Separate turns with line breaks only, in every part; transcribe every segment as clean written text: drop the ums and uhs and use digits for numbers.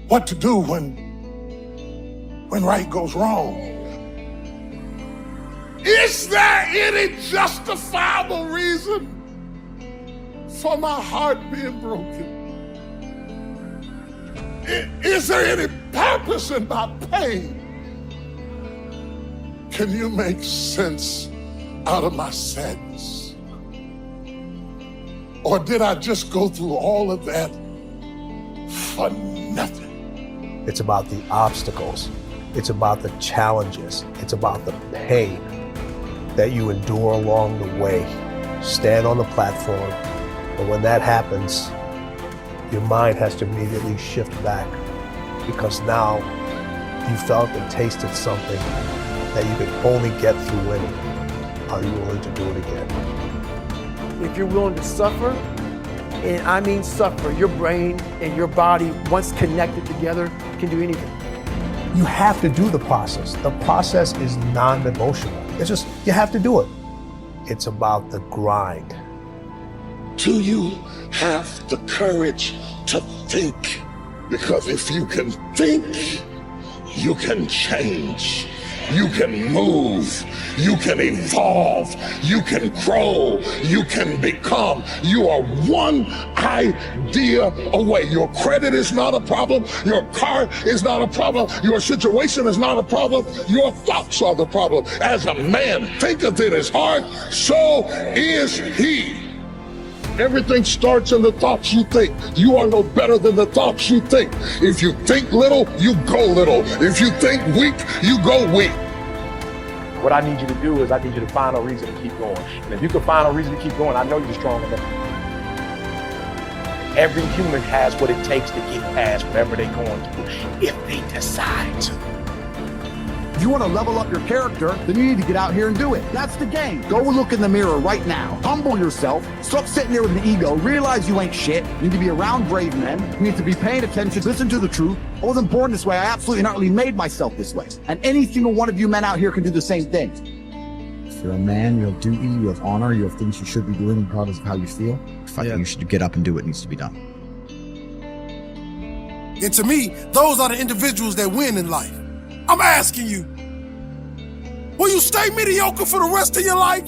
what to do when right goes wrong. Is there any justifiable reason for my heart being broken? Is there any purpose in my pain? Can you make sense out of my sadness? Or did I just go through all of that for nothing?
It's about the obstacles. It's about the challenges. It's about the pain that you endure along the way. Stand on the platform, but when that happens, your mind has to immediately shift back, because now you felt and tasted something that you can only get through winning. Are you willing to do it again?
If you're willing to suffer, and I mean suffer, your brain and your body, once connected together, can do anything.
You have to do the process. The process is non-negotiable. It's just, you have to do it. It's about the grind.
Do you have the courage to think? Because if you can think, you can change. You can move, you can evolve, you can grow, you can become. You are one idea away. Your credit is not a problem. Your car is not a problem. Your situation is not a problem. Your thoughts are the problem. As a man thinketh in his heart, so is he. Everything starts in the thoughts you think. You are no better than the thoughts you think. If you think little, you go little. If you think weak, you go weak.
What I need you to do is I need you to find a reason to keep going. And if you can find a reason to keep going, I know you're strong enough. Every human has what it takes to get past whatever they're going through, if they decide to.
If you want to level up your character, then you need to get out here and do it. That's the game. Go look in the mirror right now. Humble yourself. Stop sitting there with an ego. Realize you ain't shit. You need to be around brave men. You need to be paying attention. Listen to the truth. I wasn't born this way. I absolutely not really made myself this way. And any single one of you men out here can do the same thing.
If you're a man, you have duty, you have honor, you have things you should be doing regardless of how you feel. You should get up and do what needs to be done.
And to me, those are the individuals that win in life. I'm asking you, will you stay mediocre for the rest of your life?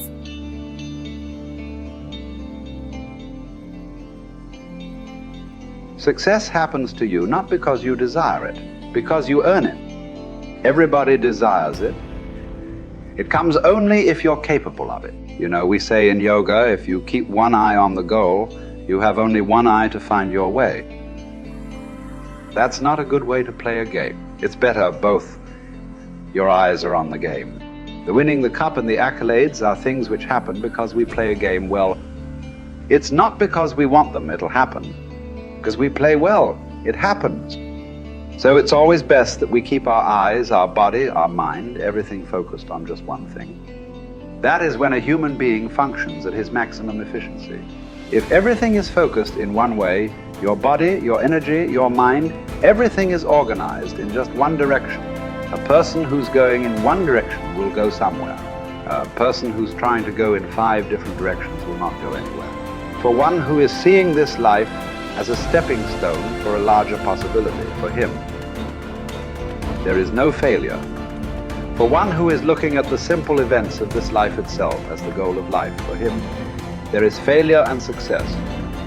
Success happens to you not because you desire it, because you earn it. Everybody desires it. It comes only if you're capable of it. You know, we say in yoga, if you keep one eye on the goal, you have only one eye to find your way. That's not a good way to play a game. It's better both your eyes are on the game. The winning the cup and the accolades are things which happen because we play a game well. It's not because we want them, it'll happen. Because we play well, it happens. So it's always best that we keep our eyes, our body, our mind, everything focused on just one thing. That is when a human being functions at his maximum efficiency. If everything is focused in one way, your body, your energy, your mind, everything is organized in just one direction. A person who's going in one direction will go somewhere. A person who's trying to go in 5 different directions will not go anywhere. For one who is seeing this life as a stepping stone for a larger possibility, for him, there is no failure. For one who is looking at the simple events of this life itself as the goal of life, for him, there is failure and success.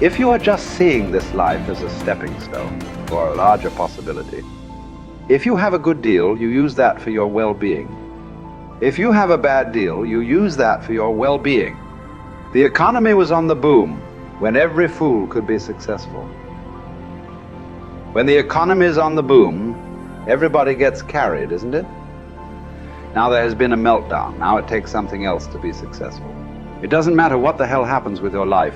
If you are just seeing this life as a stepping stone for a larger possibility, if you have a good deal, you use that for your well-being. If you have a bad deal, you use that for your well-being. The economy was on the boom when every fool could be successful. When the economy is on the boom, everybody gets carried, isn't it? Now there has been a meltdown. Now it takes something else to be successful. It doesn't matter what the hell happens with your life.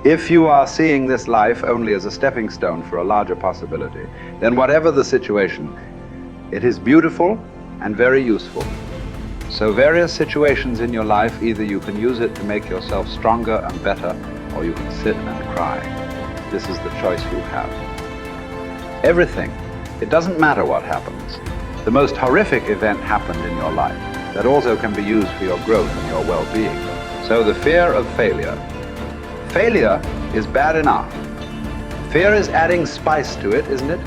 If you are seeing this life only as a stepping stone for a larger possibility, then whatever the situation, it is beautiful and very useful. So various situations in your life, either you can use it to make yourself stronger and better, or you can sit and cry. This is the choice you have. Everything. It doesn't matter what happens. The most horrific event happened in your life that also can be used for your growth and your well-being. So the fear of failure. Failure is bad enough. Fear is adding spice to it, isn't it?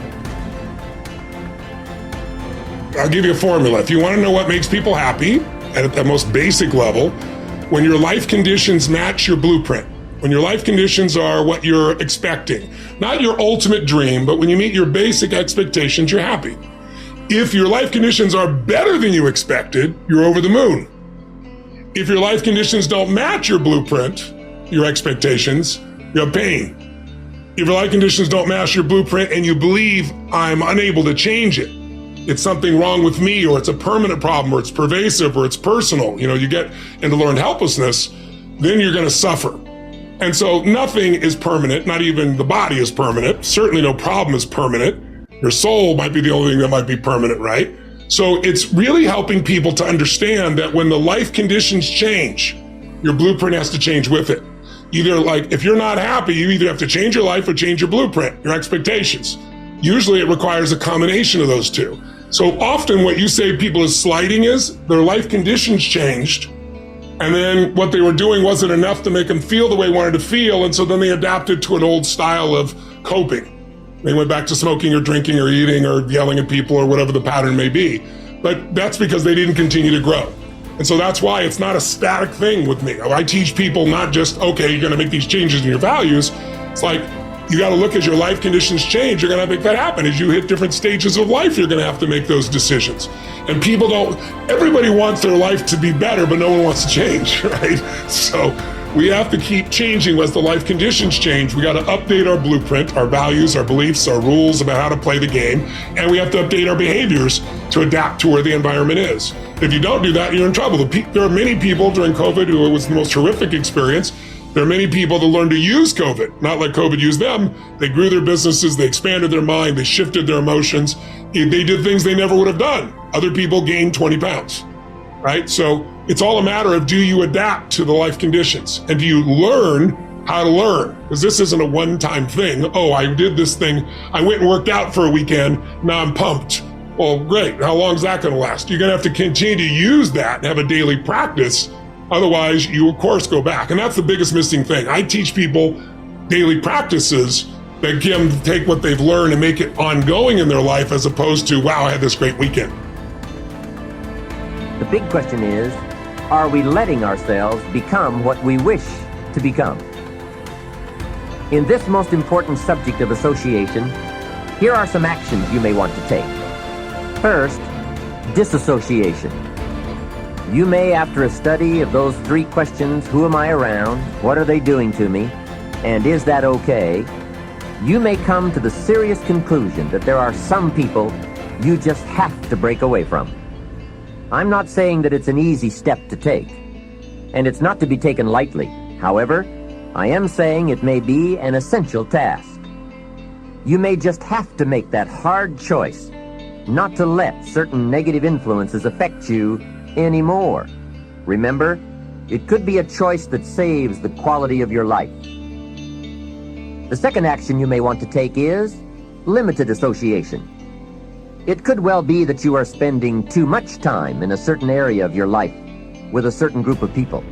I'll give you a formula. If you want to know what makes people happy at the most basic level, when your life conditions match your blueprint, when your life conditions are what you're expecting, not your ultimate dream, but when you meet your basic expectations, you're happy. If your life conditions are better than you expected, you're over the moon. If your life conditions don't match your blueprint, your expectations, you have pain. If your life conditions don't match your blueprint and you believe I'm unable to change it, it's something wrong with me, or it's a permanent problem, or it's pervasive, or it's personal, you get into learned helplessness, then you're going to suffer. And so nothing is permanent, not even the body is permanent. Certainly no problem is permanent. Your soul might be the only thing that might be permanent, right? So it's really helping people to understand that when the life conditions change, your blueprint has to change with it. Either if you're not happy, you either have to change your life or change your blueprint, your expectations. Usually it requires a combination of those two. So often what you say people is slighting is their life conditions changed, and then what they were doing wasn't enough to make them feel the way they wanted to feel, and so then they adapted to an old style of coping. They went back to smoking or drinking or eating or yelling at people or whatever the pattern may be. But that's because they didn't continue to grow. And so that's why it's not a static thing with me. I teach people not just, okay, you're going to make these changes in your values. It's like, you got to look as your life conditions change. You're going to make that happen. As you hit different stages of life, you're going to have to make those decisions. And everybody wants their life to be better, but no one wants to change, right? So we have to keep changing as the life conditions change. We got to update our blueprint, our values, our beliefs, our rules about how to play the game. And we have to update our behaviors to adapt to where the environment is. If you don't do that, you're in trouble. There are many people during COVID who it was the most horrific experience. There are many people that learned to use COVID, not like COVID used them. They grew their businesses, they expanded their mind, they shifted their emotions. They did things they never would have done. Other people gained 20 pounds, right? So it's all a matter of, do you adapt to the life conditions? And do you learn how to learn? Because this isn't a one-time thing. Oh, I did this thing. I went and worked out for a weekend. Now I'm pumped. Well, great. How long is that going to last? You're going to have to continue to use that and have a daily practice. Otherwise, you, of course, go back. And that's the biggest missing thing. I teach people daily practices that can take what they've learned and make it ongoing in their life, as opposed to, wow, I had this great weekend.
The big question is, are we letting ourselves become what we wish to become? In this most important subject of association, here are some actions you may want to take. First, disassociation. You may, after a study of those 3 questions, who am I around, what are they doing to me, and is that okay, you may come to the serious conclusion that there are some people you just have to break away from. I'm not saying that it's an easy step to take, and it's not to be taken lightly. However, I am saying it may be an essential task. You may just have to make that hard choice not to let certain negative influences affect you anymore. Remember, it could be a choice that saves the quality of your life. The second action you may want to take is limited association. It could well be that you are spending too much time in a certain area of your life with a certain group of people.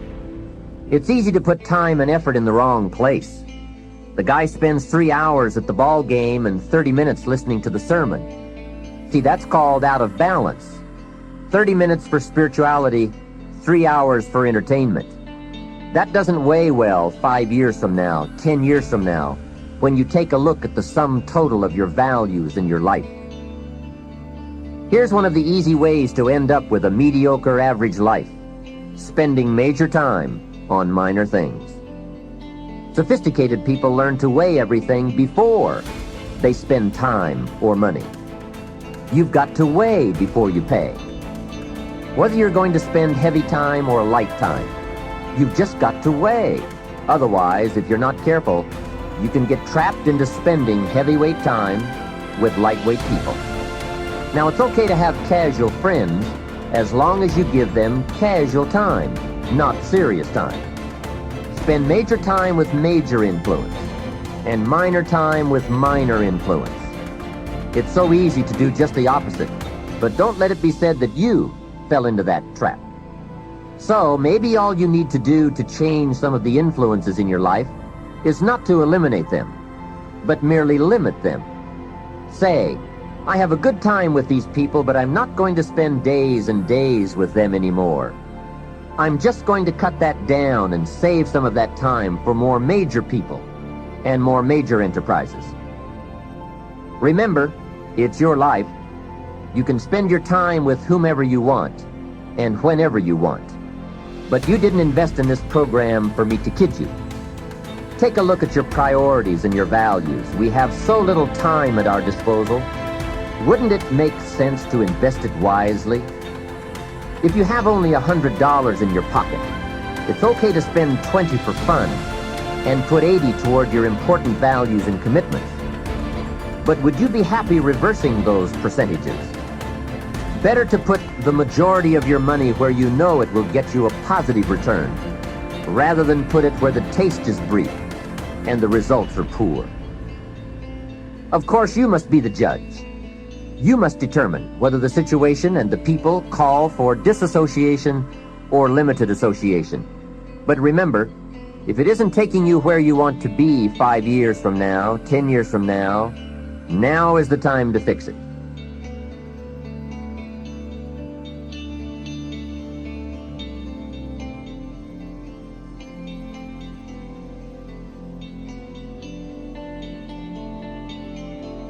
It's easy to put time and effort in the wrong place. The guy spends 3 hours at the ball game and 30 minutes listening to the sermon. See, that's called out of balance. 30 minutes for spirituality, 3 hours for entertainment. That doesn't weigh well 5 years from now, 10 years from now, when you take a look at the sum total of your values in your life. Here's one of the easy ways to end up with a mediocre average life: spending major time on minor things. Sophisticated people learn to weigh everything before they spend time or money. You've got to weigh before you pay. Whether you're going to spend heavy time or light time, you've just got to weigh. Otherwise, if you're not careful, you can get trapped into spending heavyweight time with lightweight people. Now, it's okay to have casual friends as long as you give them casual time, not serious time. Spend major time with major influence and minor time with minor influence. It's so easy to do just the opposite, but don't let it be said that you fell into that trap. So maybe all you need to do to change some of the influences in your life is not to eliminate them, but merely limit them. Say, I have a good time with these people, but I'm not going to spend days and days with them anymore. I'm just going to cut that down and save some of that time for more major people and more major enterprises. Remember, it's your life. You can spend your time with whomever you want and whenever you want. But you didn't invest in this program for me to kid you. Take a look at your priorities and your values. We have so little time at our disposal. Wouldn't it make sense to invest it wisely? If you have only $100 in your pocket, it's okay to spend $20 for fun and put $80 toward your important values and commitments. But would you be happy reversing those percentages? Better to put the majority of your money where you know it will get you a positive return, rather than put it where the taste is brief and the results are poor. Of course, you must be the judge. You must determine whether the situation and the people call for disassociation or limited association. But remember, if it isn't taking you where you want to be 5 years from now, 10 years from now, now is the time to fix it.